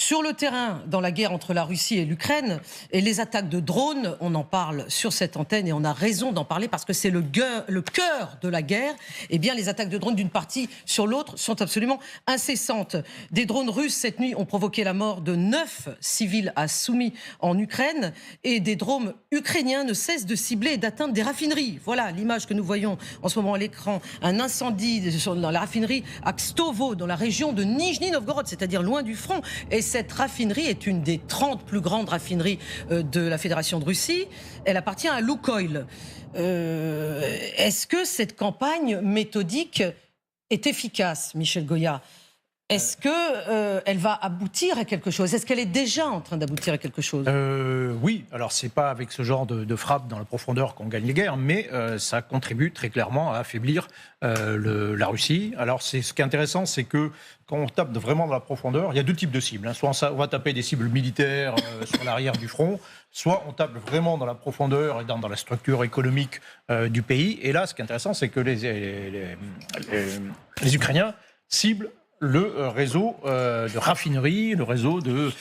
Sur le terrain, dans la guerre entre la Russie et l'Ukraine, et les attaques de drones, on en parle sur cette antenne et on a raison d'en parler parce que c'est le cœur de la guerre. Eh bien, les attaques de drones d'une partie sur l'autre sont absolument incessantes. Des drones russes cette nuit ont provoqué la mort de 9 civils à Soumy en Ukraine et des drones ukrainiens ne cessent de cibler et d'atteindre des raffineries. Voilà l'image que nous voyons en ce moment à l'écran. Un incendie dans la raffinerie à Kstovo, dans la région de Nijni Novgorod, c'est-à-dire loin du front. Et cette raffinerie est une des 30 plus grandes raffineries de la Fédération de Russie. Elle appartient à Lukoil. Est-ce que cette campagne méthodique est efficace, Michel Goya? Est-ce qu'elle va aboutir à quelque chose? Est-ce qu'elle est déjà en train d'aboutir à quelque chose? Oui, alors c'est pas avec ce genre de frappe dans la profondeur qu'on gagne les guerres, mais ça contribue très clairement à affaiblir la Russie. Alors ce qui est intéressant, c'est que quand on tape vraiment dans la profondeur, il y a deux types de cibles. Soit on va taper des cibles militaires sur l'arrière du front, soit on tape vraiment dans la profondeur et dans la structure économique du pays. Et là, ce qui est intéressant, c'est que les Ukrainiens ciblent le réseau de raffinerie, le réseau de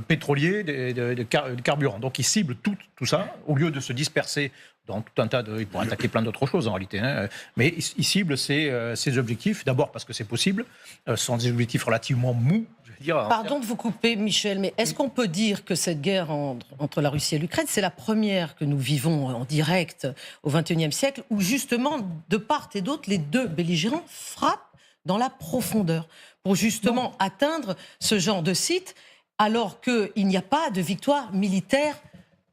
pétrolier, de carburant. Donc ils ciblent tout ça, au lieu de se disperser dans tout un tas de... Ils pourraient attaquer plein d'autres choses en réalité, hein. Mais ils ciblent ces objectifs, d'abord parce que c'est possible, ce sont des objectifs relativement mous. Je veux dire, pardon de vous couper, Michel, mais est-ce qu'on peut dire que cette guerre entre la Russie et l'Ukraine, c'est la première que nous vivons en direct au XXIe siècle, où justement, de part et d'autre, les deux belligérants frappent dans la profondeur, pour justement atteindre ce genre de site, alors qu'il n'y a pas de victoire militaire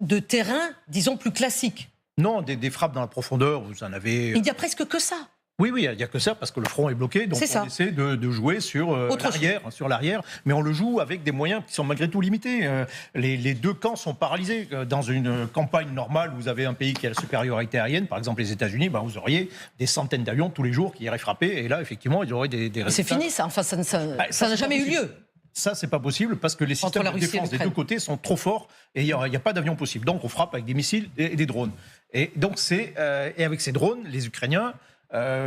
de terrain, disons, plus classique. Non, des frappes dans la profondeur, vous en avez... Il n'y a presque que ça. Oui, il n'y a que ça, parce que le front est bloqué, donc on essaie de jouer sur l'arrière, mais on le joue avec des moyens qui sont malgré tout limités. Les deux camps sont paralysés. Dans une campagne normale, vous avez un pays qui a la supériorité aérienne, par exemple les États-Unis, vous auriez des centaines d'avions tous les jours qui iraient frapper, et là, effectivement, il y aurait des résultats. C'est fini, ça. Enfin, ça n'a jamais eu lieu. Ça, c'est pas possible parce que les systèmes de défense des deux côtés sont trop forts et il n'y a pas d'avion possible. Donc, on frappe avec des missiles et des drones. Et donc, et avec ces drones, les Ukrainiens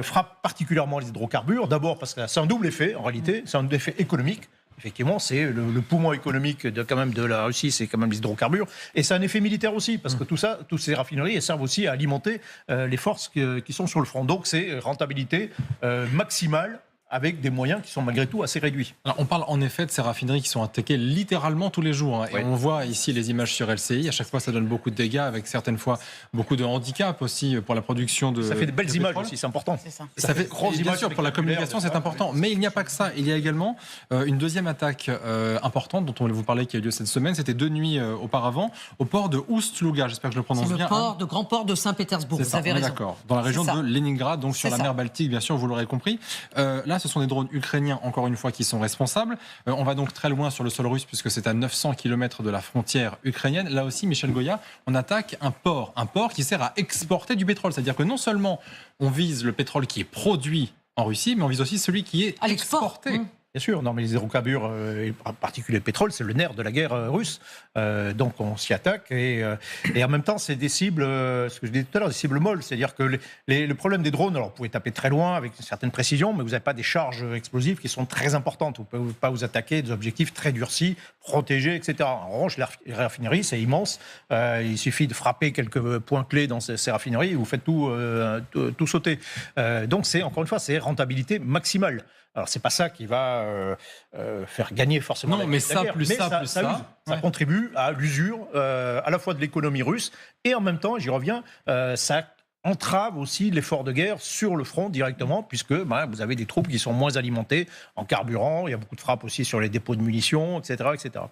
frappent particulièrement les hydrocarbures. D'abord parce que c'est un double effet, en réalité. C'est un double effet économique. Effectivement, c'est le poumon économique de la Russie, c'est quand même les hydrocarbures. Et c'est un effet militaire aussi, parce que toutes ces raffineries, elles servent aussi à alimenter les forces qui sont sur le front. Donc, c'est rentabilité maximale, avec des moyens qui sont malgré tout assez réduits. Alors, on parle en effet de ces raffineries qui sont attaquées littéralement tous les jours. Et on voit ici les images sur LCI. À chaque fois, ça donne beaucoup de dégâts, avec certaines fois beaucoup de handicap aussi pour la production de. Ça fait de belles images aussi, c'est important. Ça fait bien sûr, pour la communication, c'est important. Mais il n'y a pas que ça. Il y a également une deuxième attaque importante dont on voulait vous parler qui a eu lieu cette semaine. C'était 2 nuits auparavant au port de Oust-Luga. J'espère que je le prononce bien. C'est le grand port de Saint-Pétersbourg. Vous avez raison. D'accord. Dans la région de Leningrad, donc sur la mer Baltique, bien sûr, vous l'aurez compris. Là, ce sont des drones ukrainiens, encore une fois, qui sont responsables. On va donc très loin sur le sol russe, puisque c'est à 900 km de la frontière ukrainienne. Là aussi, Michel Goya, on attaque un port qui sert à exporter du pétrole. C'est-à-dire que non seulement on vise le pétrole qui est produit en Russie, mais on vise aussi celui qui est exporté. Bien sûr, non, mais les hydrocarbures, et en particulier le pétrole, c'est le nerf de la guerre russe. Donc on s'y attaque et en même temps, c'est des cibles, ce que je disais tout à l'heure, des cibles molles. C'est-à-dire que le problème des drones, alors vous pouvez taper très loin avec une certaine précision, mais vous n'avez pas des charges explosives qui sont très importantes. Vous ne pouvez pas vous attaquer des objectifs très durcis, protégés, etc. En revanche, les raffineries, c'est immense. Il suffit de frapper quelques points clés dans ces raffineries et vous faites tout sauter. Donc encore une fois, c'est rentabilité maximale. Alors, c'est pas ça qui va faire gagner forcément la guerre, mais ça contribue à l'usure à la fois de l'économie russe et en même temps, j'y reviens, ça entrave aussi l'effort de guerre sur le front directement, puisque vous avez des troupes qui sont moins alimentées en carburant, il y a beaucoup de frappes aussi sur les dépôts de munitions, etc. etc.